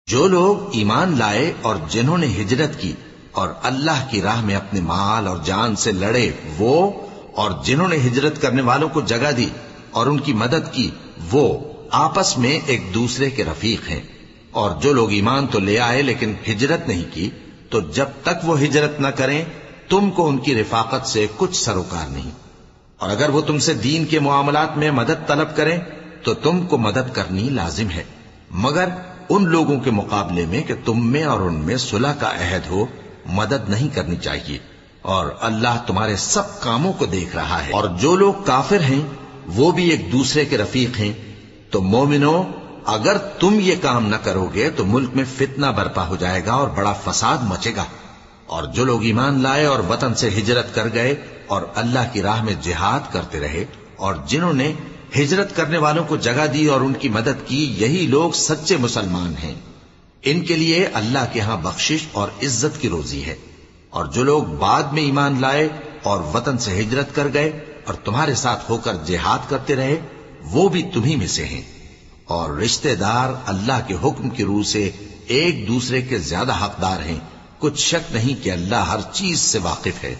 جو لوگ ایمان لائے اور جنہوں نے ہجرت کی اور اللہ کی راہ میں اپنے مال اور جان سے لڑے، وہ اور جنہوں نے ہجرت کرنے والوں کو جگہ دی اور ان کی مدد کی، وہ آپس میں ایک دوسرے کے رفیق ہیں۔ اور جو لوگ ایمان تو لے آئے لیکن ہجرت نہیں کی، تو جب تک وہ ہجرت نہ کریں تم کو ان کی رفاقت سے کچھ سروکار نہیں، اور اگر وہ تم سے دین کے معاملات میں مدد طلب کریں تو تم کو مدد کرنی لازم ہے، مگر ان لوگوں کے مقابلے میں کہ تم میں اور ان میں صلح کا عہد ہو مدد نہیں کرنی چاہیے، اور اللہ تمہارے سب کاموں کو دیکھ رہا ہے۔ اور جو لوگ کافر ہیں وہ بھی ایک دوسرے کے رفیق ہیں۔ تو مومنو، اگر تم یہ کام نہ کرو گے تو ملک میں فتنہ برپا ہو جائے گا اور بڑا فساد مچے گا۔ اور جو لوگ ایمان لائے اور وطن سے ہجرت کر گئے اور اللہ کی راہ میں جہاد کرتے رہے، اور جنہوں نے ہجرت کرنے والوں کو جگہ دی اور ان کی مدد کی، یہی لوگ سچے مسلمان ہیں۔ ان کے لیے اللہ کے ہاں بخشش اور عزت کی روزی ہے۔ اور جو لوگ بعد میں ایمان لائے اور وطن سے ہجرت کر گئے اور تمہارے ساتھ ہو کر جہاد کرتے رہے، وہ بھی تمہیں میں سے ہیں۔ اور رشتہ دار اللہ کے حکم کی روح سے ایک دوسرے کے زیادہ حقدار ہیں۔ کچھ شک نہیں کہ اللہ ہر چیز سے واقف ہے۔